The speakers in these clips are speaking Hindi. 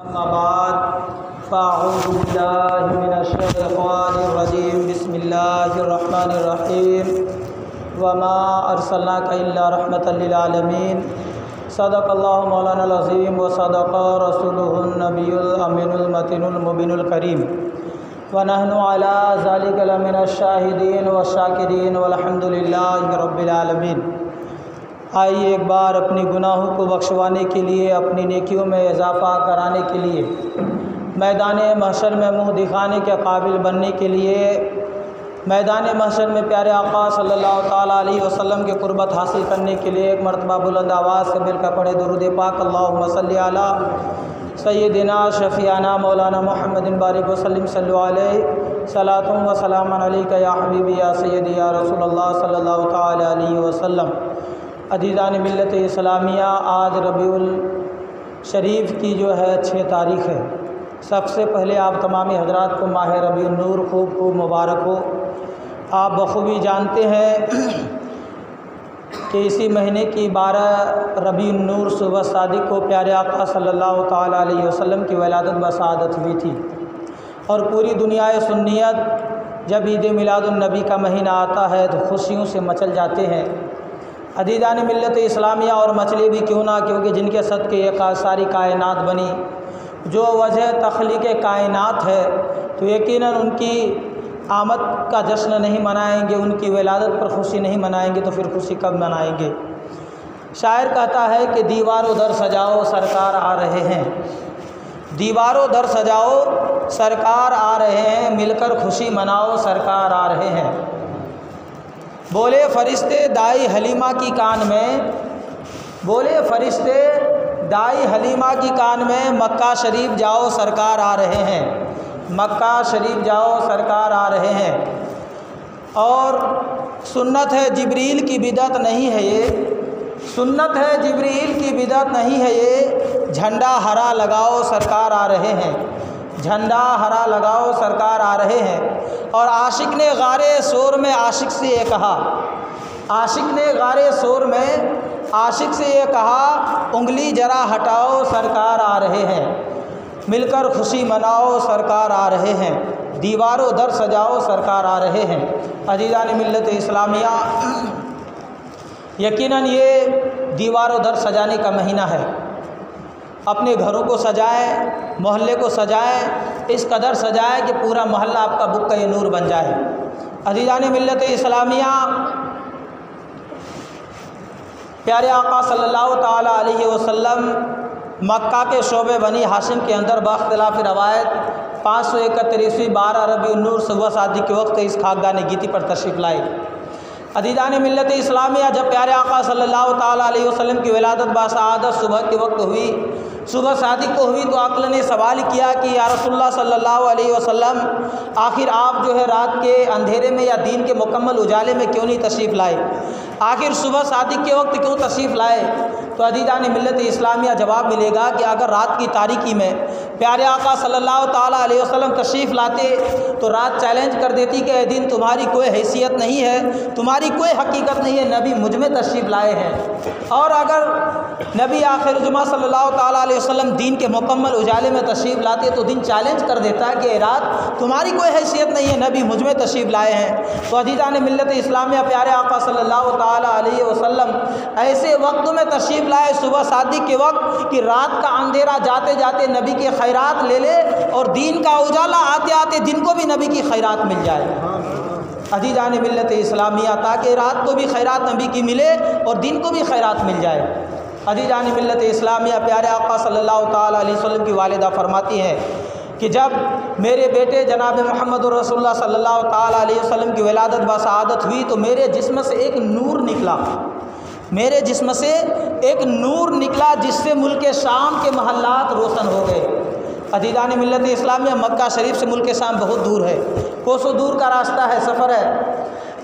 अम्मा बाद फ़अऊज़ु बिल्लाहि मिनश्शैतानिर्रजीम बिस्मिल्लाहिर्रहमानिर्रहीम वमा अर्सलनाका इल्ला रहमतल लिल आलमीन सदक़ल्लाहु मौलानाल अज़ीम व सदक़ा रसूलुहुन नबियुल अमीनुल मतीनुल मुबीनुल करीम व नहनु अला ज़ालिका लमिनश शाहिदीन व शाकिरीन वल्हम्दुलिल्लाहि रब्बिल आलमीन। आइए एक बार अपनी गुनाहों को बख्शवाने के लिए, अपनी नेकियों में इजाफ़ा कराने के लिए, मैदान महशर में मुँह दिखाने के काबिल बनने के लिए, मैदान महशर में प्यारे आका सल्लल्लाहु ताला अलैहि वसल्लम के कुर्बत हासिल करने के लिए एक मरतबा बुलंद आवाज़ से मिलकर पढ़े दुरूद पाक अल्लाहुम्मा सल्ली अला सय्यिदिना शफ़ीआना मौलाना मुहम्मदिन बारिक वसल्लिम सल्लु अलैहि सलातुम व सलामुन अलैका या हबीबी या सय्यदी या रसूलल्लाह सल्लल्लाहु ताला अलैहि वसल्लम। अज़ीज़ान मिल्लत इस्लामिया, आज रबीउल शरीफ की जो है 6 तारीख़ है। सबसे पहले आप तमामी हजरात को माह रबीउन नूर खूब खूब मुबारक हो। आप बखूबी जानते हैं कि इसी महीने की 12 रबीउन नूर सुबह सादिक को प्यारे आका सल्लल्लाहु ताला अलैहि वसल्लम की वलादत बसादत हुई थी और पूरी दुनिया सुन्नियत जब ईद मिलादुन नबी का महीना आता है तो खुशियों से मचल जाते हैं। अज़ीज़ान मिल्लत इस्लामिया, और मचले भी क्यों ना, क्योंकि जिनके सदक़े ये सारी कायनात बनी, जो वजह तख्लीक़ कायनात है, तो यकीनन उनकी आमद का जश्न नहीं मनाएंगे, उनकी विलादत पर खुशी नहीं मनाएंगे तो फिर खुशी कब मनाएंगे। शायर कहता है कि दीवारों दर सजाओ सरकार आ रहे हैं, दीवारों दर सजाओ सरकार आ रहे हैं, मिलकर खुशी मनाओ सरकार आ रहे हैं। बोले फरिश्ते दाई हलीमा की कान में, बोले फरिश्ते दाई हलीमा की कान में, मक्का शरीफ जाओ सरकार आ रहे हैं, मक्का शरीफ जाओ सरकार आ रहे हैं। और सुन्नत है जिब्रील की बिदअत नहीं है ये, सुन्नत है जिब्रील की बिदअत नहीं है ये, झंडा हरा लगाओ सरकार आ रहे हैं, झंडा हरा लगाओ सरकार आ रहे हैं। और आशिक ने गारे शोर में आशिक से ये कहा, आशिक ने गारे शोर में आशिक से ये कहा, उंगली जरा हटाओ सरकार आ रहे हैं, मिलकर खुशी मनाओ सरकार आ रहे हैं, दीवारों दर सजाओ सरकार आ रहे हैं। अज़ीज़ान मिल्लत इस्लामिया, यकीनन ये दीवारों दर सजाने का महीना है। अपने घरों को सजाएं, मोहल्ले को सजाएं, इस कदर सजाएं कि पूरा मोहल्ला आपका बुक्का नूर बन जाए। अज़ीज़ान मिल्लत इस्लामिया, प्यारे आका सल्लल्लाहु ताला अलैहि वसल्लम मक्का के शोबे बनी हाशिम के अंदर बख्तिलाफ़ रवायत 531वीं 12 रबीउन नूर सुबह सादिक के वक्त इस खाकगाह गीती पर तशरीफ़ लाए। अज़ीज़ान मिल्लत इस्लामिया, जब प्यारे आका सल्लल्लाहु ताला अलैहि वसल्लम की विलादत बासआदत सुबह के वक्त हुई, सुबह सादिक को हुई, तो अक़ल ने सवाल किया कि या रसूलुल्लाह सल्लल्लाहु अलैहि वसल्लम, आखिर आप जो है रात के अंधेरे में या दीन के मुकम्मल उजाले में क्यों नहीं तशरीफ़ लाए, आखिर सुबह सादिक के वक्त क्यों तशरीफ़ लाए। तो अज़ीज़ान मिल्लत इस्लामिया, जवाब मिलेगा कि अगर रात की तारीकी में प्यारे आका सल्लल्लाहु ताला अलैहि वसल्लम तशरीफ़ लाते तो रात चैलेंज कर देती कि ए दिन तुम्हारी कोई हैसियत नहीं है, तुम्हारी कोई हकीकत नहीं है, नबी मुझ में तशरीफ़ लाए हैं। और अगर नबी आखिर जुमा सल्लल्लाहु ताला अलैहि वसल्लम दीन के मुकम्मल उजाले में तशरीफ़ लाते तो दिन चैलेंज कर देता कि रात तुम्हारी कोई हैसियत नहीं है, नबी मुझ में तशरीफ़ लाए हैं। तो अज़ीज़ान मिल्लत इस्लामिया, प्यारे आका सल्लल्लाहु ताला अलैहि वसल्लम ऐसे वक्त में तशरीफ़ लाए सुबह सादिक के वक्त कि रात का अंधेरा जाते जाते नबी के खैरात ले ले और दीन का उजाला आते आते दिन को भी नबी की खैरात मिल जाए। अज़ीज़ान मिल्लत इस्लामिया, ताकि रात को भी खैरात नबी की मिले और दिन को भी खैरात मिल जाए। अज़ीज़ान मिल्लत इस्लामिया, प्यारे आका सल्लल्लाहु ताला अलैहि वसल्लम की वालिदा फरमाती हैं कि जब मेरे बेटे जनाब मोहम्मद रसूलुल्लाह सल्लल्लाहु ताला अलैहि वसल्लम की विलादत बसादत हुई तो मेरे जिस्म से एक नूर निकला, मेरे जिस्म से एक नूर निकला जिससे मुल्क शाम के महल्लात रोशन हो गए। अज़ीज़ान मिल्लत इस्लामिया, मक्का शरीफ से मुल्क शाम बहुत दूर है, कोसों दूर का रास्ता है, सफ़र है।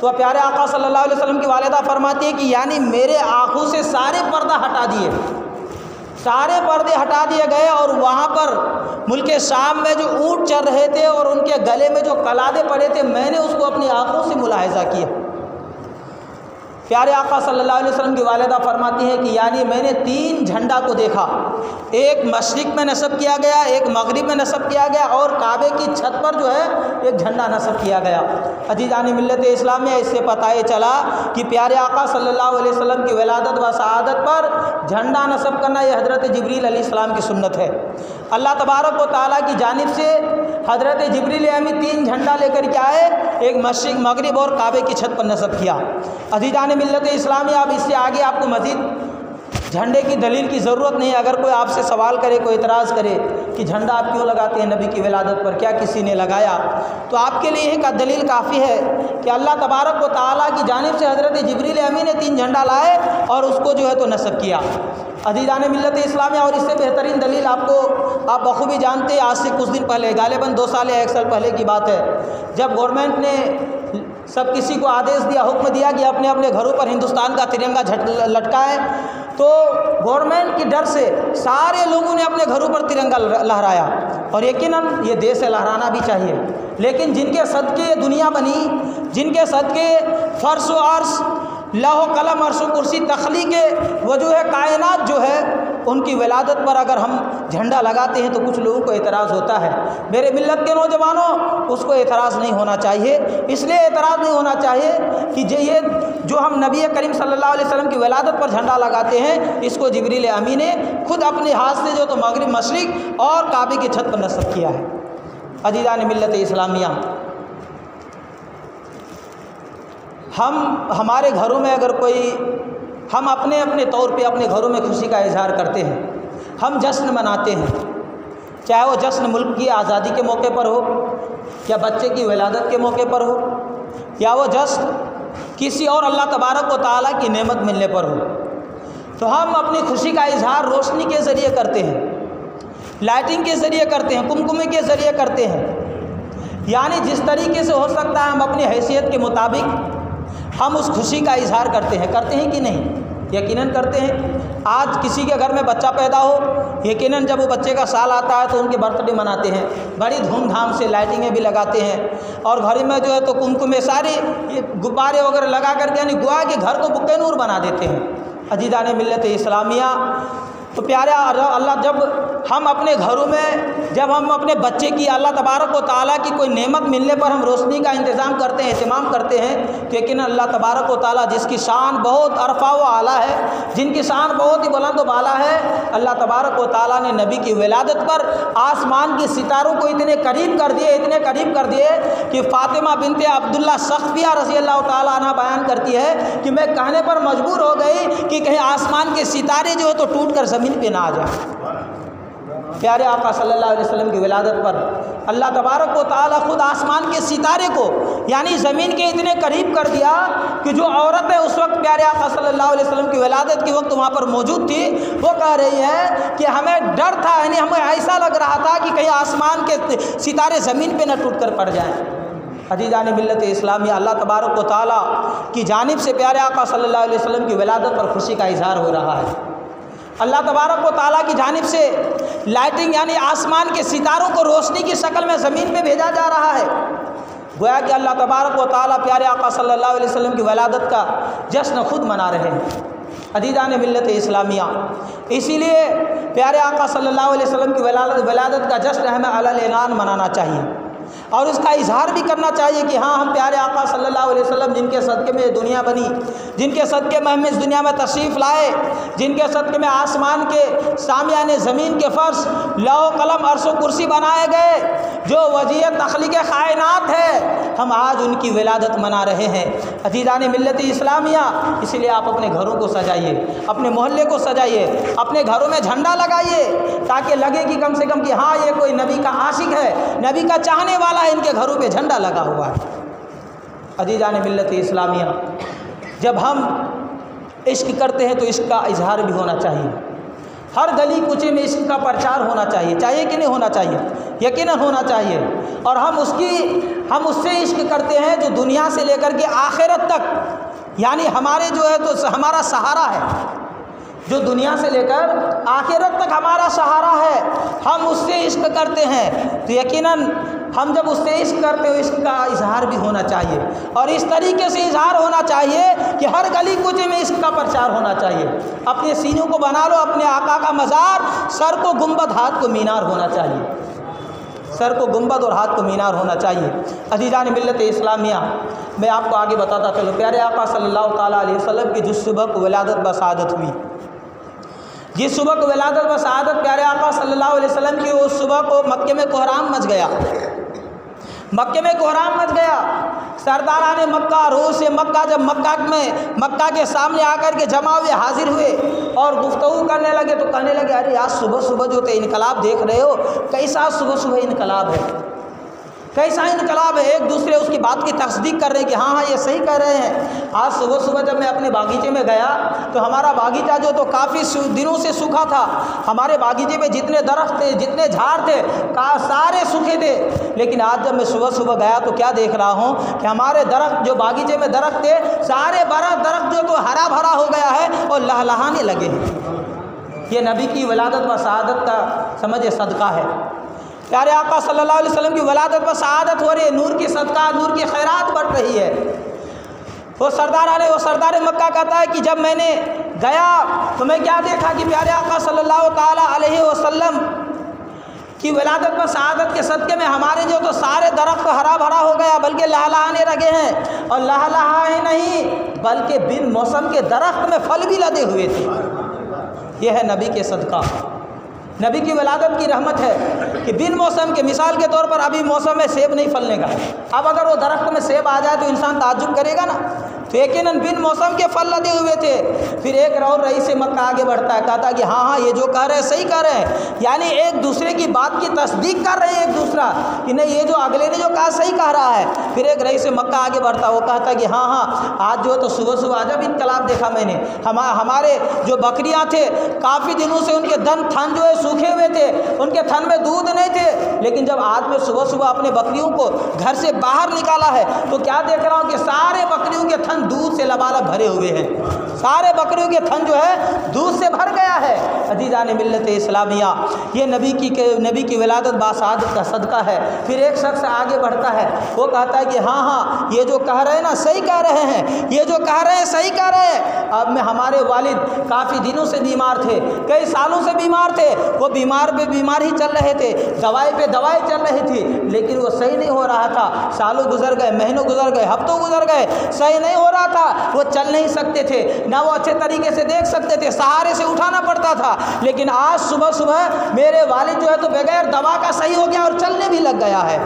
तो प्यारे आका सल्लल्लाहु अलैहि वसल्लम की वालिदा फरमाती है कि यानी मेरे आँखों से सारे पर्दा हटा दिए, सारे पर्दे हटा दिए गए और वहाँ पर मुल्क शाम में जो ऊँट चल रहे थे और उनके गले में जो कलादे पड़े थे, मैंने उसको अपनी आँखों से मुलाहिज़ा किया। प्यारे आका सल्लल्लाहु अलैहि वसल्लम की वालिदा फरमाती हैं कि यानी मैंने 3 झंडा को देखा, एक मशरिक़ में नस्ब किया गया, एक मगरिब में नस्ब किया गया और काबे की छत पर जो है एक झंडा नस्ब किया गया। अजीज़ान मिल्लत इस्लाम में इससे पता ये चला कि प्यारे आका सल्लल्लाहु अलैहि वसल्लम की विलादत व शहादत पर झंडा नस्ब करना ये हज़रत जिब्रील अलैहिस्सलाम की सुन्नत है। अल्लाह तबारक व तआला की जानिब से हज़रत जिब्रील अमीन 3 झंडा लेकर के आए, एक मशरिक़, मगरिब और काबे की छत पर नस्ब किया। अजीज़ान मिल्लत इस्लामी, अब इससे आगे आपको मज़ीद झंडे की दलील की ज़रूरत नहीं है। अगर कोई आपसे सवाल करे, कोई एतराज़ करे कि झंडा आप क्यों लगाते हैं नबी की विलादत पर, क्या किसी ने लगाया, तो आपके लिए एक दलील काफ़ी है कि अल्लाह तबारक व तआला की जानिब से हज़रत जिब्रील अमीन ने 3 झंडा लाए और उसको जो है तो नस्ब किया। अजीज़ान मिल्लत इस्लामी, और इससे बेहतरीन दलील आपको आप बखूबी जानते हैं, आज से कुछ दिन पहले, गालिबन 2 साल या 1 साल पहले की बात है, जब गवर्नमेंट ने सब किसी को आदेश दिया, हुक्म दिया कि अपने अपने घरों पर हिंदुस्तान का तिरंगा लटकाए, तो गवर्नमेंट की डर से सारे लोगों ने अपने घरों पर तिरंगा लहराया। और यकीनन ये देश से लहराना भी चाहिए, लेकिन जिनके सदके दुनिया बनी, जिनके सदके फर्श व अर्श, लौह कलम, अर्श व कुर्सी, तख्लीक़ वजूह कायनात जो है, उनकी विलादत पर अगर हम झंडा लगाते हैं तो कुछ लोगों को एतराज़ होता है। मेरे मिल्लत के नौजवानों, उसको एतराज़ नहीं होना चाहिए। इसलिए एतराज़ नहीं होना चाहिए कि ये जो हम नबी करीम सल्लल्लाहु अलैहि वसल्लम की विलादत पर झंडा लगाते हैं, इसको जिब्रील अमीन ने खुद अपने हाथ से जो तो मगरिब, मशरिक़ और काबे की छत पर नस्ब किया है। अजीज़ान मिल्लत इस्लामिया, हमारे घरों में अगर कोई, हम अपने अपने तौर पे अपने घरों में खुशी का इजहार करते हैं, हम जश्न मनाते हैं, चाहे वो जश्न मुल्क की आज़ादी के मौके पर हो, या बच्चे की विलादत के मौके पर हो, या वो जश्न किसी और अल्लाह तबारक व तआला की नेमत मिलने पर हो, तो हम अपनी खुशी का इजहार रोशनी के ज़रिए करते हैं, लाइटिंग के ज़रिए करते हैं, कुमकुमे के ज़रिए करते हैं। यानी जिस तरीके से हो सकता है हम अपनी हैसियत के मुताबिक हम उस खुशी का इजहार करते हैं कि नहीं? यकीनन करते हैं। आज किसी के घर में बच्चा पैदा हो, यकीनन जब वो बच्चे का साल आता है तो उनके बर्थडे मनाते हैं, बड़ी धूमधाम से लाइटिंगें भी लगाते हैं, और घर में जो है तो कुमकुमे सारे ये गुब्बारे वगैरह लगा करके, यानी गोया कि घर को बुक्के नूर बना देते हैं। अजीज़ान मिल्लत इस्लामिया, तो प्यारे अल्लाह, जब हम अपने घरों में, जब हम अपने बच्चे की, अल्लाह तबारक व तआला की कोई नेमत मिलने पर हम रोशनी का इंतज़ाम करते हैं, एहतिमाम करते हैं, तो यकीनन अल्लाह तबारक व तआला जिसकी शान बहुत अरफा व आला है, जिनकी शान बहुत ही बुलंद व बाला है, अल्लाह तबारक व तआला ने नबी की विलादत पर आसमान के सितारों को इतने करीब कर दिए, इतने करीब कर दिए कि फ़ातिमा बिनते अब्दुल्ला सख्फिया रज़ी अल्लाह तआला अन्हा बयान करती है कि मैं कहने पर मजबूर हो गई कि कहीं आसमान के सितारे जो है तो टूट कर ज़मीन पे ना आ जाए। प्यारे आका सल्लल्लाहु अलैहि वसल्लम की विलादत पर अल्लाह तबारक व तआला खुद आसमान के सितारे को, यानी ज़मीन के इतने करीब कर दिया कि जो औरतें उस वक्त प्यारे आका सल्लल्लाहु अलैहि वसल्लम की विलादत के वक्त वहाँ पर मौजूद थी, वो कह रही है कि हमें डर था, यानी हमें ऐसा लग रहा था कि कहीं आसमान के सितारे ज़मीन पर न टूट कर पड़ जाएँ। अजीज़ान मिल्लत इस्लामी, अल्लाह तबारक व तआला की जानिब से प्यारे आका सल्लल्लाहु अलैहि वसल्लम की विलादत पर खुशी का इजहार हो रहा है। अल्लाह तबारक व तआला की जानिब से लाइटिंग, यानी आसमान के सितारों को रोशनी की शक्ल में ज़मीन पे भेजा जा रहा है। गोया कि अल्लाह तबारक व तआला प्यारे आका सल्लल्लाहु अलैहि वसल्लम की विलादत का जश्न खुद मना रहे हैं। अजीज़ान मिल्लत इस्लामिया, इसीलिए प्यारे आका सल्लल्लाहु अलैहि वसल्लम की विलादत का जश्न हमें अलल ऐलान मनाना चाहिए और उसका इजहार भी करना चाहिए कि हाँ, हम प्यारे आका सल्लल्लाहु अलैहि वसल्लम जिनके सदक़े में दुनिया बनी, जिनके सदक़े में हम इस दुनिया में तशरीफ़ लाए, जिनके सदक़े में आसमान के सामियाने ज़मीन के फ़र्श, लौह कलम, अर्श व कुर्सी बनाए गए, जो वजीह तख्लीक़ कायनात है, हम आज उनकी विलादत मना रहे हैं। अजीज़ान मिल्लत इस्लामिया, इसलिए आप अपने घरों को सजाइए, अपने मोहल्ले को सजाइए, अपने घरों में झंडा लगाइए, ताकि लगे कि कम से कम कि हाँ, ये कोई नबी का आशिक है, नबी का चाहने वाला है, इनके घरों पे झंडा लगा हुआ है। अजीज़ान मिल्लत इस्लामिया, जब हम इश्क करते हैं तो इश्क का इजहार भी होना चाहिए। हर गली कूचे में इश्क का प्रचार होना चाहिए कि नहीं होना चाहिए? यकीनन होना चाहिए। और हम उससे इश्क करते हैं जो दुनिया से लेकर के आखिरत तक, यानी हमारे जो है तो हमारा सहारा है, जो दुनिया से लेकर आखिरत तक हमारा सहारा है, हम उससे इश्क करते हैं। तो यकीनन हम जब उससे इश्क करते हो इसका इजहार भी होना चाहिए, और इस तरीके से इजहार होना चाहिए कि हर गली कूचे में इसका प्रचार होना चाहिए। अपने सीनों को बना लो अपने आका का मज़ार, सर को गुंबद हाथ को मीनार होना चाहिए, सर को गुंबद और हाथ को मीनार होना चाहिए। अज़ीज़ान मिल्लत इस्लामिया, मैं आपको आगे बताता चलो, प्यारे आका सल्लल्लाहु ताला अलैहि वसल्लम की जिस सुबह को विलादत बसादत हुई, जिस सुबह को विलादत बसादत प्यारे आका सल्लल्लाहु अलैहि वसल्लम की, उस सुबह को मक्के में कोहराम मच गया, मक्के में कोहराम मच गया। सरदारान मक्का, रूस से मक्का, जब मक्का के सामने आकर के जमा हुए, हाजिर हुए और गुफ्तगू करने लगे, तो कहने लगे अरे आज सुबह सुबह जो थे इनकलाब देख रहे हो, कैसा सुबह सुबह इनकलाब है, कैसा इनकलाब है। एक दूसरे उसकी बात की तस्दीक कर रहे हैं कि हाँ हाँ ये सही कह रहे हैं। आज सुबह सुबह जब मैं अपने बागीचे में गया तो हमारा बागीचा जो तो काफ़ी दिनों से सूखा था, हमारे बागीचे में जितने दरख्त थे, जितने झाड़ थे, सारे सूखे थे। लेकिन आज जब मैं सुबह सुबह गया तो क्या देख रहा हूँ कि हमारे दरख्त जो बागीचे में दरख्त थे, सारे दरख्त जो तो हरा भरा हो गया है और लहलहाने लगे हैं। ये नबी की विलादत व शहादत का समझे सदका है। प्यारे आका सल्लल्लाहु अलैहि वसल्लम की वलादत व शहादत हो रही है, नूर की सदका, नूर की खैरात बढ़ रही है। वो सरदार मक्का कहता है कि जब मैंने गया तो मैं क्या देखा कि प्यारे आका सल्लल्लाहु ताला अलैहि वसल्लम की वलादत व शहादत के सदक़े में हमारे जो तो सारे दरख्त हरा भरा हो गया, बल्कि लहलहाने लगे हैं, और लहलहाए नहीं बल्कि बिन मौसम के दरख्त में फल भी लदे हुए थे। यह है नबी के सदका, नबी की वलादत की रहमत है कि बिन मौसम के, मिसाल के तौर पर अभी मौसम में सेब नहीं फलने का, अब अगर वो दरख्त में सेब आ जाए तो इंसान ताज्जुब करेगा ना, तो यकीनन बिन मौसम के फल लदे हुए थे। फिर एक और रईस मक्का आगे बढ़ता है, कहता है कि हाँ हाँ ये जो कह रहे हैं सही कह रहे हैं, यानी एक दूसरे की बात की तस्दीक कर रहे हैं एक दूसरा कि नहीं ये जो अगले ने जो कहा सही कह रहा है। फिर एक रईस मक्का आगे बढ़ता है, वो कहता है कि हाँ हाँ आज जो है तो सुबह सुबह अजब इनकलाब देखा मैंने, हमारे जो बकरियाँ थे काफ़ी दिनों से उनके थन जो है सूखे हुए थे, उनके थन में दूध नहीं थे, लेकिन जब आज मैं सुबह सुबह अपने बकरियों को घर से बाहर निकाला है तो क्या देख रहा हूँ कि सारे बकरियों के थन दूध से लबालब भरे हुए हैं, सारे बकरियों के थन जो है दूध से भर गया है। अज़ीज़ान मिल्लत इस्लामिया, ये नबी की विलादत बाशहादत का सदका है। फिर एक शख्स आगे बढ़ता है, वो कहता है कि हाँ हाँ ये जो कह रहे हैं ना सही कह रहे हैं, ये जो कह रहे हैं सही कह रहे हैं। अब में हमारे वालिद काफ़ी दिनों से बीमार थे, कई सालों से बीमार थे, वो बीमार पे बीमार ही चल रहे थे, दवाई पे दवाई चल रही थी, लेकिन वो सही नहीं हो रहा था। सालों गुजर गए, महीनों गुजर गए, हफ्तों गुजर गए, सही नहीं हो रहा था। वो चल नहीं सकते थे, ना वो अच्छे तरीके से देख सकते थे, सहारे से उठाना पड़ता था। लेकिन आज सुबह सुबह मेरे वालिद जो है तो बगैर दवा का सही हो गया और चलने भी लग गया है।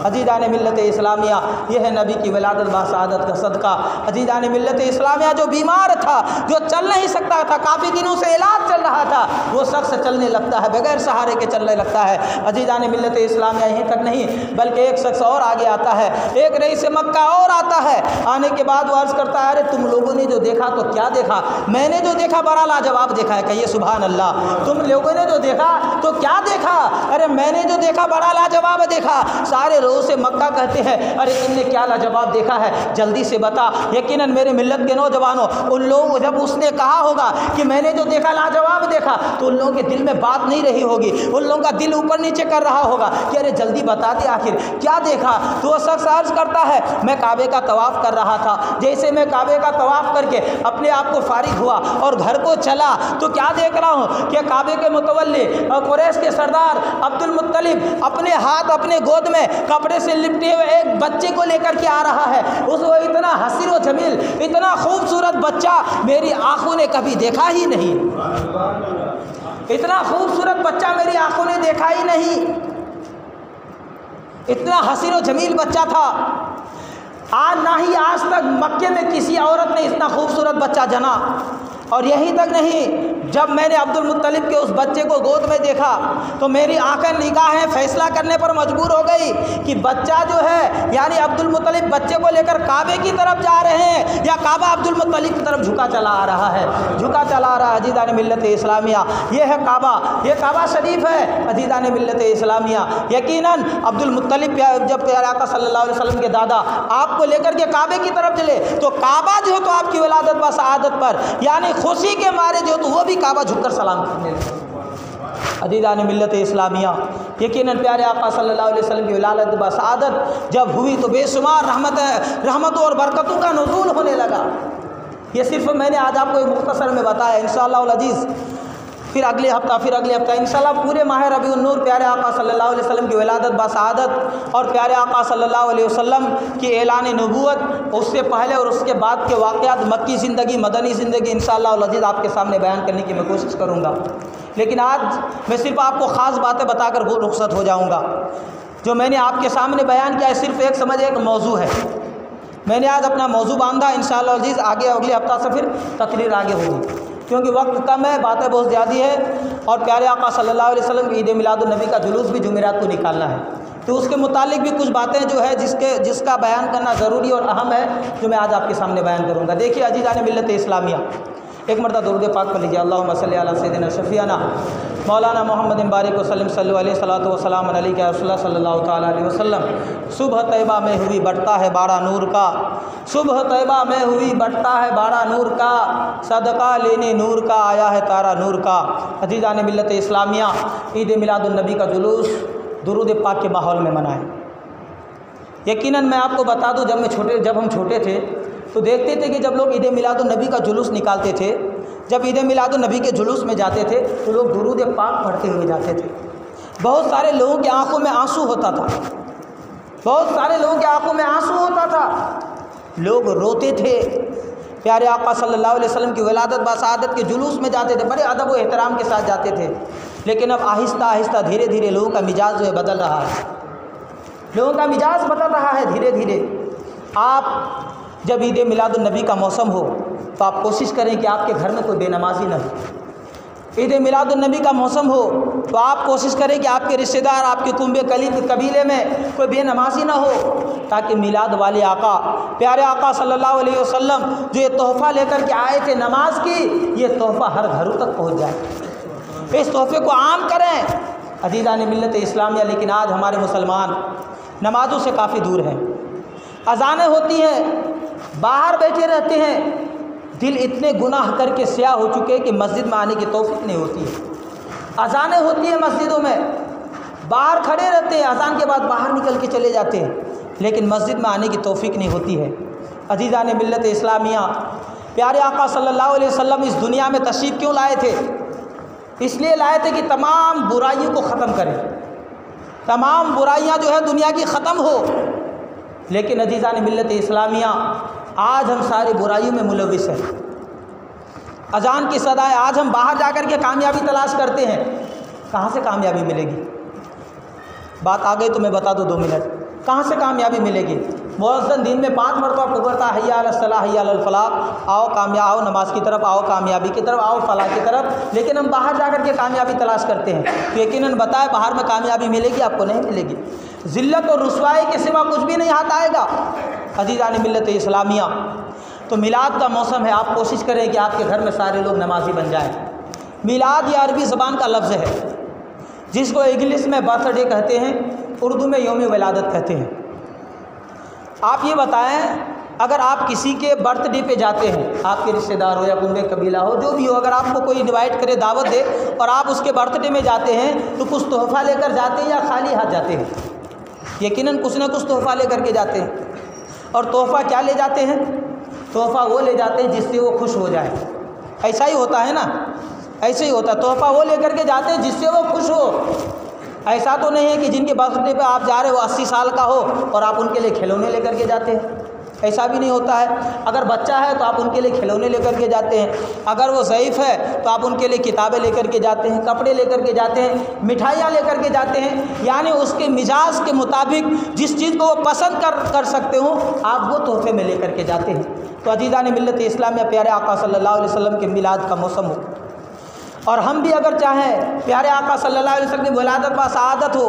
अज़ीज़ान मिल्लत इस्लामिया, यह है नबी की विलादत बाशहादत का सदका। अज़ीज़ान मिल्लत इस्लामिया जो बीमार था, जो चल नहीं सकता था, काफ़ी दिनों से इलाज चल रहा था, वो शख्स चलने लगता है, बगैर सहारे के चलने लगता है। अज़ीज़ान मिल्लत इस्लामिया यहीं तक नहीं बल्कि एक शख्स और आगे आता है, एक रईस मक्का और आता है। आने के बाद वो अर्ज़ करता है अरे तुम लोगों ने जो देखा तो क्या देखा, मैंने जो देखा बड़ा लाजवाब देखा है। कहिए सुभान अल्लाह। तुम लोगों ने जो देखा तो क्या देखा? अरे मैंने जो देखा बड़ा लाजवाब देखा। सारे रोज़ से मक्का कहते हैं अरे तुमने क्या लाजवाब देखा है, जल्दी से बता। यकीनन मेरे मिल्लत के नौजवानों, उन लोगों जब उसने कहा होगा कि मैंने जो देखा लाजवाब देखा, तो उन लोगों के दिल में बात नहीं रही होगी, उन लोगों का दिल ऊपर नीचे कर रहा होगा कि अरे जल्दी बता दे आखिर क्या देखा। तो वो शख्स अर्ज़ करता है मैं काबे का तवाफ़ कर रहा था, जैसे मैं काबे का तवाफ़ करके अपने आप को फारिग हुआ और घर को चला तो क्या देख रहा हूँ कि काबे के मुतवल्ली और कुरैश के सरदार अब्दुल मुत्तलिब अपने हाथ अपने गोद में कपड़े से लिपटे हुए एक बच्चे को लेकर के आ रहा है। उसको इतना हसीन व जमील, इतना खूबसूरत बच्चा मेरी आंखों ने कभी देखा ही नहीं, इतना खूबसूरत बच्चा मेरी आंखों ने देखा ही नहीं, इतना हसीन व जमील बच्चा था। आज ना ही आज तक मक्के में किसी औरत ने इतना खूबसूरत बच्चा जना। और यहीं तक नहीं, जब मैंने अब्दुल मुत्तलिब के उस बच्चे को गोद में देखा तो मेरी आंखें निगाहें फैसला करने पर मजबूर हो गई कि बच्चा जो है यानी अब्दुल मुत्तलिब बच्चे को लेकर काबे की तरफ जा रहे हैं या काबा अब्दुल मुत्तलिब की तरफ झुका चला आ रहा है, झुका चला आ रहा है। अज़ीज़ान मिल्लत इस्लामिया, ये है काबा, ये काबा शरीफ है। अज़ीज़ान मिल्लत इस्लामिया, यकीनन अब्दुल मुत्तलिब जब प्यारे आका सल्लल्लाहु अलैहि वसल्लम के दादा आपको लेकर के काबे की तरफ चले तो काबा जो है तो आपकी विलादत व शहादत पर यानी खुशी के मारे जो तो वो भी काबा झुककर सलाम करने लगे। अज़ीज़ान मिल्लत इस्लामिया, यकीनन प्यारे आका सल्लल्लाहु अलैहि वसल्लम की विलादत बसादत जब हुई तो बेशुमार रहमतों और बरकतों का नुज़ूल होने लगा। ये सिर्फ मैंने आज आपको एक मुख्तसर में बताया। इंशाअल्लाह अज़ीज़ फिर अगले हफ्ता इंशाअल्लाह पूरे माह रबीउन नूर प्यारे आका सल्लल्लाहु अलैहि वसल्लम की विलादत बसादत और प्यारे आका सल्लल्लाहु अलैहि वसल्लम की ऐलान नबूवत, उससे पहले और उसके बाद के वाक़यात, मक्की ज़िंदगी, मदनी ज़िंदगी इंशाअल्लाह अज़ीज़ आपके सामने बयान करने की मैं कोशिश करूँगा। लेकिन आज मैं सिर्फ आपको ख़ास बातें बताकर रुखसत हो जाऊँगा। जो मैंने आपके सामने बयान किया है सिर्फ एक समझे एक मौजू है। मैंने आज अपना मौजू बांधा, इंशाअल्लाह अज़ीज़ आगे अगले हफ्ता से फिर तकरीर आगे होगी, क्योंकि वक्त कम है, बातें बहुत ज़्यादा है और प्यारे आका सल्लल्लाहु अलैहि वसल्लम की ईद मिलादुन नबी का जुलूस भी जुमेरात को निकालना है, तो उसके मुतालिक भी कुछ बातें जो है जिसका बयान करना ज़रूरी और अहम है, जो मैं आज आपके सामने बयान करूँगा। देखिए अज़ीज़ान मिल्लत इस्लामिया, एक मरतबा दुरूद पाक पढ़ लीजिए। अल्लाहुम्मा सल्ली अला सय्यिदिना शफ़ीअना मौलाना मोहम्मद बारिक वसल्लम सल्लल्लाहु अलैहि सलातो व सलाम अलैका रसूलुल्लाह सल्लल्लाहु तआला अलैहि वसल्लम। सुबह तैयबा में हुई बढ़ता है बाड़ा नूर का, सुबह तैयबा में हुई बढ़ता है बाड़ा नूर का, सदका लेने नूर का आया है तारा नूर का। अज़ीज़ान मिल्लत इस्लामिया, ईद मिलादुन नबी का जुलूस दुरूद पाक के माहौल में मनाएं। यकीनन मैं आपको बता दूं, जब हम छोटे थे तो देखते थे कि जब लोग ईद मिलादुन नबी का जुलूस निकालते थे, जब ईद मिलादुन नबी के जुलूस में जाते थे तो लोग दुरूद पाक पढ़ते हुए जाते थे। बहुत सारे लोगों की आंखों में आंसू होता था, बहुत सारे लोगों की आंखों में आंसू होता था, लोग रोते थे। प्यारे आका सल्लल्लाहु अलैहि वसल्लम की विलादत बसादत के जुलूस में जाते थे, बड़े अदब व एहतराम के साथ जाते थे। लेकिन अब आहिस्ता आहिस्ता धीरे धीरे लोगों का मिजाज जो है बदल रहा है, लोगों का मिजाज बदल रहा है धीरे धीरे। आप जब ईद मिलादुन नबी का मौसम हो तो आप कोशिश करें कि आपके घर में कोई बेनमाजी न हो। ईद मिलादुन नबी का मौसम हो तो आप कोशिश करें कि आपके रिश्तेदार, आपके कुंबे कबीले में कोई बेनमाजी ना हो, ताकि मिलाद वाले आका प्यारे आका सल्लल्लाहु अलैहि वसल्लम जो ये तोहफ़ा लेकर के आए थे नमाज की, ये तोहफ़ा हर घरों तक पहुँच जाए। इस तोहफ़े को आम करें अज़ीज़ान मिल्लत इस्लामिया। लेकिन आज हमारे मुसलमान नमाज़ों से काफ़ी दूर हैं। अज़ानें होती हैं, बाहर बैठे रहते हैं, दिल इतने गुनाह करके स्याह हो चुके हैं कि मस्जिद में आने की तौफीक नहीं होती है। अज़ानें होती हैं मस्जिदों में, बाहर खड़े रहते हैं, अज़ान के बाद बाहर निकल के चले जाते हैं, लेकिन मस्जिद में आने की तौफीक नहीं होती है। अज़ीज़ान मिल्लत इस्लामिया, प्यारे आका सल्लल्लाहु अलैहि वसल्लम इस दुनिया में तशरीफ़ क्यों लाए थे? इसलिए लाए थे कि तमाम बुराइयों को ख़त्म करें, तमाम बुराइयाँ जो है दुनिया की ख़त्म हो। लेकिन अज़ीज़ान मिल्लत इस्लामिया, आज हम सारी बुराइयों में मुलविस हैं। अजान की सदाएं, आज हम बाहर जाकर के कामयाबी तलाश करते हैं, कहाँ से कामयाबी मिलेगी? बात आ गई तो मैं बता दूँ 2 मिनट, कहाँ से कामयाबी मिलेगी? मुअज़्ज़िन दिन में 5 मरतबा पुकारता है, हय्या अलस सलाह हय्या अलल फलाह, आओ आओ नमाज की तरफ, आओ कामयाबी की तरफ, आओ फलाह की तरफ। लेकिन हम बाहर जाकर के कामयाबी तलाश करते हैं, तो यकीनन बताएं बाहर में कामयाबी मिलेगी? आपको नहीं मिलेगी। ज़िल्लत और रुसवाई के सिवा कुछ भी नहीं हाथ आएगा। अज़ीज़ान मिल्लत इस्लामिया, तो मिलाद का मौसम है, आप कोशिश करें कि आपके घर में सारे लोग नमाजी बन जाएं। मिलाद या अरबी ज़बान का लफ्ज़ है, जिसको इंग्लिश में बर्थडे कहते हैं, उर्दू में यौम विलादत कहते हैं। आप ये बताएं, अगर आप किसी के बर्थडे पे जाते हैं, आपके रिश्तेदार हो या कुंबे कबीला हो, जो भी हो, अगर आपको कोई इनवाइट करे, दावत दे, और आप उसके बर्थडे में जाते हैं, तो कुछ तोहफ़ा लेकर जाते हैं या खाली हाथ जाते हैं? यकीनन कुछ ना कुछ तोहफ़ा लेकर के जाते हैं। और तोहफ़ा क्या ले जाते हैं? तोहफ़ा वो ले जाते हैं जिससे वो खुश हो जाए। ऐसा ही होता है ना, ऐसे ही होता है। तोहफ़ा वो लेकर के जाते हैं जिससे वो खुश हो। ऐसा तो नहीं है कि जिनके बर्थडे पे आप जा रहे हो 80 साल का हो और आप उनके लिए खिलौने लेकर के जाते हैं, ऐसा भी नहीं होता है। अगर बच्चा है तो आप उनके लिए खिलौने लेकर के जाते हैं, अगर वो ज़ईफ़ है तो आप उनके लिए किताबें लेकर के जाते हैं, कपड़े लेकर के जाते हैं, मिठाइयाँ लेकर के जाते हैं। यानी उसके मिजाज के मुताबिक जिस चीज़ को वो पसंद कर सकते हो, आप वो तोहफे में लेकर के जाते हैं। तो अज़ीज़ान मिल्लत इस्लामिया, प्यारे आका सल्लल्लाहु अलैहि वसल्लम के मिलाद का मौसम हो, और हम भी अगर चाहें प्यारे आका सल्लल्लाहु अलैहि वसल्लम की विलादत बसादत हो,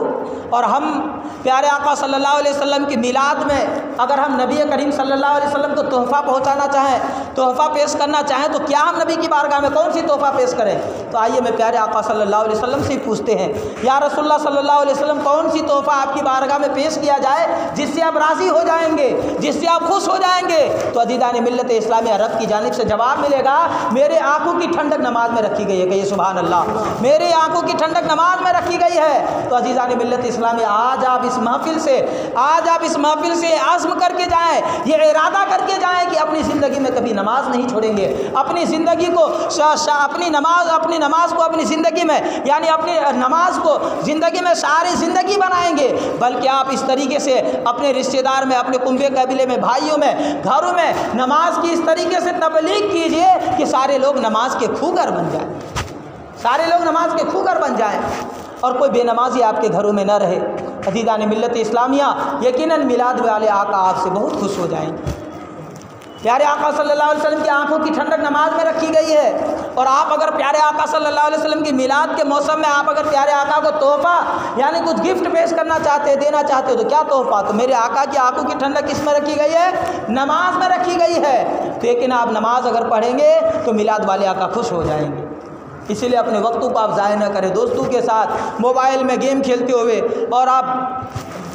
और हम प्यारे आका सल्लल्लाहु अलैहि वसल्लम की मिलाद में अगर हम नबी करीम सल्लल्लाहु अलैहि वसल्लम को तोहफ़ा पहुंचाना चाहें, तोहफ़ा पेश करना चाहें, तो क्या हम नबी की बारगाह में कौन सी तोहफ़ा पेश करें? तो आइए मैं प्यारे आका सल्लल्लाहु अलैहि वसल्लम से पूछते हैं, या रसूलुल्लाह सल्लल्लाहु अलैहि वसल्लम, कौन सी तोहफ़ा आपकी बारगाह में पेश किया जाए जिससे आप राज़ी हो जाएंगे, जिससे आप खुश हो जाएंगे? तो अज़ीज़ान मिल्लत इस्लामिया, रब की जानिब से जवाब मिलेगा, मेरे आंखों की ठंडक नमाज में रखी गई है। कहिए सुभान अल्लाह। मेरी आंखों की ठंडक नमाज में रखी गई है। तो अजीज़ान मिल्लत इस्लामी, आज आप इस महफिल से आज़्म करके जाएं, ये इरादा करके जाएं कि अपनी ज़िंदगी में कभी नमाज नहीं छोड़ेंगे, अपनी ज़िंदगी को अपनी नमाज को अपनी ज़िंदगी में, यानी अपनी नमाज को ज़िंदगी में सारी ज़िंदगी बनाएंगे। बल्कि आप इस तरीके से अपने रिश्तेदार में, अपने कुंबे कबीले में, भाइयों में, घरों में नमाज की इस तरीके से तबलीग कीजिए कि सारे लोग नमाज के खूगर बन जाएं, सारे लोग नमाज के खूगर बन जाएं और कोई बेनमाजी आपके घरों में न रहे। अज़ीज़ान मिल्लत इस्लामिया, यकीनन मिलाद वाले आका आपसे बहुत खुश हो जाएंगे। प्यारे आका सल्लल्लाहु अलैहि वसल्लम की आंखों की ठंडक नमाज में रखी गई है। और आप अगर प्यारे आका सल्लल्लाहु अलैहि वसल्लम की मिलाद के मौसम में आप अगर प्यारे आका को तोहफा यानी कुछ गिफ्ट पेश करना चाहते हैं, देना चाहते हो, तो क्या तोहफा? तो मेरे आका की आंखों की ठंडक किस में रखी गई है? नमाज में रखी गई है। लेकिन आप नमाज अगर पढ़ेंगे तो मिलाद वाले आका खुश हो जाएंगे। इसीलिए अपने वक्तों को आप ज़ाया न करें दोस्तों के साथ मोबाइल में गेम खेलते हुए और आप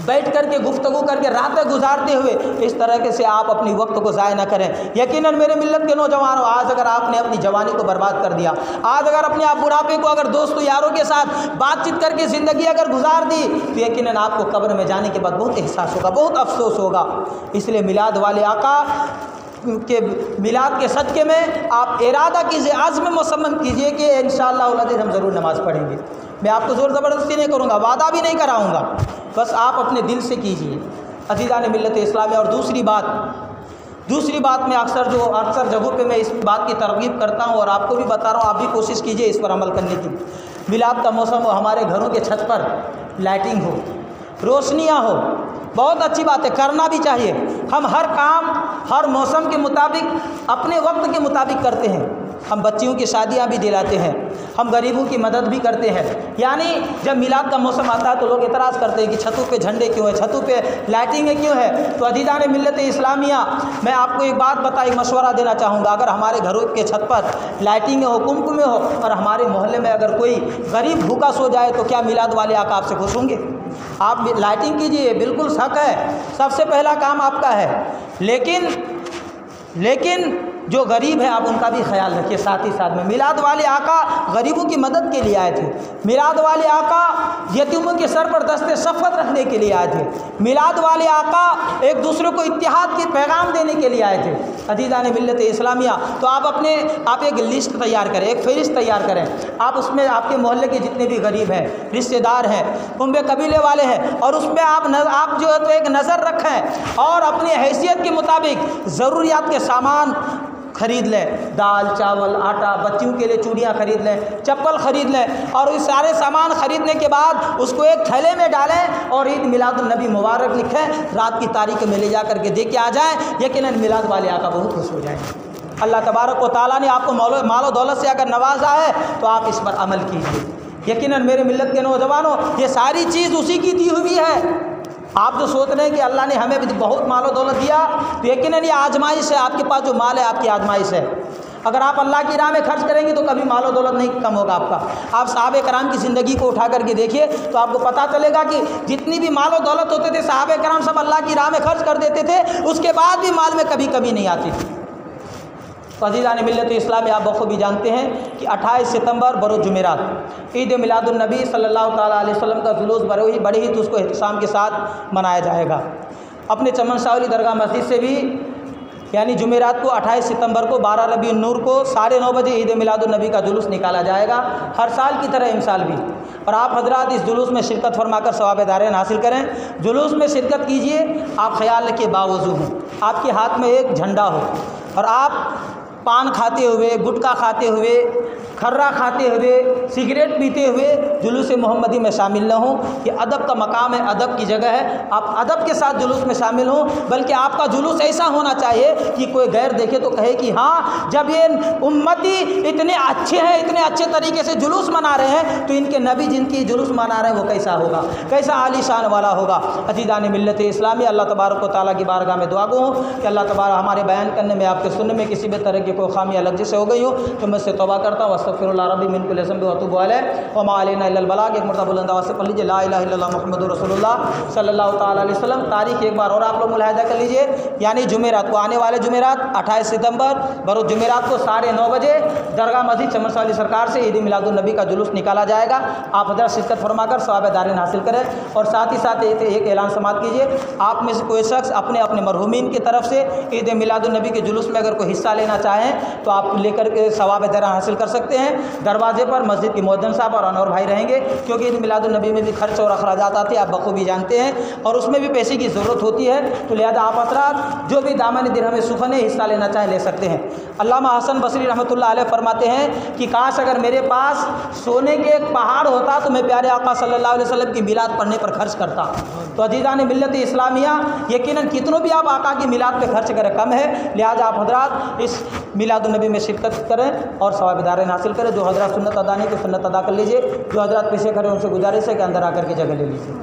बैठ करके गुफ्तगू करके रातें गुजारते हुए। इस तरह से आप अपनी वक्त को ज़ाया न करें। यकीनन मेरे मिल्लत के नौजवानों, आज अगर आपने अपनी जवानी को बर्बाद कर दिया, आज अगर अपने आप बुढ़ापे को अगर दोस्तों यारों के साथ बातचीत करके ज़िंदगी अगर गुजार दी, तो यकीनन आपको कब्र में जाने के बाद बहुत एहसास होगा, बहुत अफसोस होगा। इसलिए मिलाद वाले आका के मिलाद के सदक़े में आप इरादा कीजिए, आज़्म मुसम्मम कीजिए कि इंशाअल्लाह हम ज़रूर नमाज़ पढ़ेंगे। मैं आपको ज़ोर ज़बरदस्ती नहीं करूँगा, वादा भी नहीं कराऊँगा, बस आप अपने दिल से कीजिए अज़ीज़ान मिल्लत इस्लामी। और दूसरी बात मैं अक्सर जगहों पे मैं इस बात की तरगीब करता हूँ और आपको भी बता रहा हूँ, आप भी कोशिश कीजिए इस पर अमल करने की। मिलाद का मौसम हो, हमारे घरों के छत पर लाइटिंग हो, रोशनियाँ हो, बहुत अच्छी बात है, करना भी चाहिए। हम हर काम हर मौसम के मुताबिक अपने वक्त के मुताबिक करते हैं। हम बच्चियों की शादियां भी दिलाते हैं, हम गरीबों की मदद भी करते हैं। यानी जब मिलाद का मौसम आता है तो लोग एतराज़ करते हैं कि छतों पे झंडे क्यों है, छतों पे लाइटिंगें क्यों है। तो अज़ीज़ान मिल्लत इस्लामिया, मैं आपको एक बात बताई, मशवरा देना चाहूँगा। अगर हमारे घरों के छत पर लाइटिंगें हो, कुमकुमे हो और हमारे मोहल्ले में अगर कोई गरीब भूखा सो जाए, तो क्या मिलाद वाले आका आपसे खुश होंगे? आप लाइटिंग कीजिए, बिल्कुल शक है, सबसे पहला काम आपका है। लेकिन जो गरीब है आप उनका भी ख्याल रखिए। साथ ही साथ में मिलाद वाले आका गरीबों की मदद के लिए आए थे। मिलाद वाले आका यतीमों के सर पर दस्ते शफ़क़त रखने के लिए आए थे। मिलाद वाले आका एक दूसरे को इत्तिहाद की पैगाम देने के लिए आए थे। अज़ीज़ान मिल्लत इस्लामिया, तो आप एक लिस्ट तैयार करें, एक फ़हरिस्त तैयार करें। आप उसमें आपके मोहल्ले के जितने भी गरीब हैं, रिश्तेदार हैं, कुंबे कबीले वाले हैं, और उसमें आप जो है तो एक नज़र रखें और अपनी हैसियत के मुताबिक ज़रूरियात के सामान खरीद लें। दाल, चावल, आटा, बच्चियों के लिए चूड़ियाँ खरीद लें, चप्पल खरीद लें, और इस सारे सामान खरीदने के बाद उसको एक थैले में डालें और ईद मिलादुन नबी मुबारक लिखें। रात की तारीख में ले जा करके दे के आ जाएँ। यकीनन मिलाद वाले आका बहुत खुश हो जाएंगे। अल्लाह तबारक व तआला ने आपको मालो दौलत से अगर नवाजा है तो आप इस पर अमल कीजिए। यकीनन मेरे मिल्लत के नौजवानों, ये सारी चीज़ उसी की दी हुई है। आप जो सोच रहे हैं कि अल्लाह ने हमें भी बहुत मालो दौलत दिया, तो यकीनन ये आजमाइश है। आपके पास जो माल है आपकी आजमाइश है। अगर आप अल्लाह की राह में खर्च करेंगे तो कभी मालो दौलत नहीं कम होगा आपका। आप सहाबे कराम की ज़िंदगी को उठा करके देखिए तो आपको पता चलेगा कि जितनी भी मालो दौलत होते थे, सहाबे कराम सब अल्लाह की राह में खर्च कर देते थे, उसके बाद भी माल में कभी कमी नहीं आती थी। तो अज़ीज़ान मिल्लत इस्लाम, आप बखूबी जानते हैं कि 28 सितंबर बरोज़ जुमेरात ईद मिलादुन नबी सल्लल्लाहु ताला अलैहि वसल्लम का जुलूस बड़े ही तो उसको एहतसाम के साथ मनाया जाएगा। अपने चमन शाहली दरगाह मस्जिद से भी यानी जुमेरात को 28 सितंबर को 12 रबीउन नूर को 9:30 बजे ईद मिलादुन नबी का जुलूस निकाला जाएगा, हर साल की तरह इस साल भी। और आप हजरात इस जुलूस में शिरकत फरमाकर सवाब दारेन हासिल करें। जुलूस में शिरकत कीजिए, आप ख्याल रखिए बावजू हों, आपके हाथ में एक झंडा हो और आप पान खाते हुए, गुटखा खाते हुए, खर्रा खाते हुए, सिगरेट पीते हुए जुलूस मोहम्मदी में शामिल न हों। ये अदब का मकाम है, अदब की जगह है। आप अदब के साथ जुलूस में शामिल हों, बल्कि आपका जुलूस ऐसा होना चाहिए कि कोई गैर देखे तो कहे कि हाँ, जब ये उम्मती इतने अच्छे हैं, इतने अच्छे तरीके से जुलूस मना रहे हैं, तो इनके नबी जिनकी जुलूस मना रहे हैं वो कैसा होगा, कैसा आलीशान वाला होगा। अज़ीज़ान मिल्लत इस्लामी, अल्लाह तबारक व तआला की बारगाह में दुआ गो कि अल्लाह तबारक हमारे बयान करने में, आपके सुनने में किसी भी तरह की कोई खामी अलग से हो गई हो तो मैं इससे तौबा करता हूँ। अस्तगफिरुल्लाह रब्बी मिन कुल्लि ज़ंबिन व अतूबु अलैहि व मा अलैना इल्लल बलाग। एक मरतबा बुलंद आवाज़ से पढ़ लीजिए ला इलाहा इल्लल्लाह मुहम्मदुर रसूलुल्लाह सल्लल्लाहु ताला अलैहि वसल्लम। तारीख एक बार और आप लोग मुलाहिदा कर लीजिए, यानी जुमेरात को, आने वाले जुमेरात 28 सितंबर बरोज़ जुमेरात को 9:30 बजे दरगाह मस्जिद चमन साली सरकार से ईद मिलादुन नबी का जुलूस निकाला जाएगा। आप हज़रत शिरकत फरमाकर सवाब दारिन हासिल करें। और साथ ही साथ एक ऐलान समात कीजिए, आप में से कोई शख्स अपने अपने मरहूमीन की तरफ से ईद मिलादुन नबी के जुलूस में अगर कोई हिस्सा लेना चाहें तो आप लेकर के सवाब दारिन हासिल कर सकते हैं। दरवाजे पर मस्जिद के मुअज्जिन साहब और अनवर भाई रहेंगे, क्योंकि ईद मिलादुन नबी में भी खर्च और अखराजात आते हैं, आप बखूबी जानते हैं, और उसमें भी पैसे की ज़रूरत होती है। तो लिहाजा आप हज़रात जो भी दामन दिरहम सुखन हिस्सा लेना चाहें ले सकते हैं। अल्लामा हसन बसरी रहमतुल्लाह अलैह फरमाते हैं कि काश अगर मेरे पास सोने के एक पहाड़ होता तो मैं प्यारे आका सल्लल्लाहु अलैहि वसल्लम की मिलाद पढ़ने पर खर्च करता। तो अजीज़ान मिल्लत इस्लामिया, यकीनन कितनों भी आप आका की मिलाद पे खर्च करें कम है। लिहाजा आप हज़रात इस मिलादुन नबी में शिरकत करें और सवाब दारिन हासिल करें। जो हज़रात सुन्नत अदा नहीं तो सुन्नत अदा कर लीजिए, जो हज़रात पीछे खड़े उनसे गुजारिश है कि अंदर आकर के जगह ले लीजिए।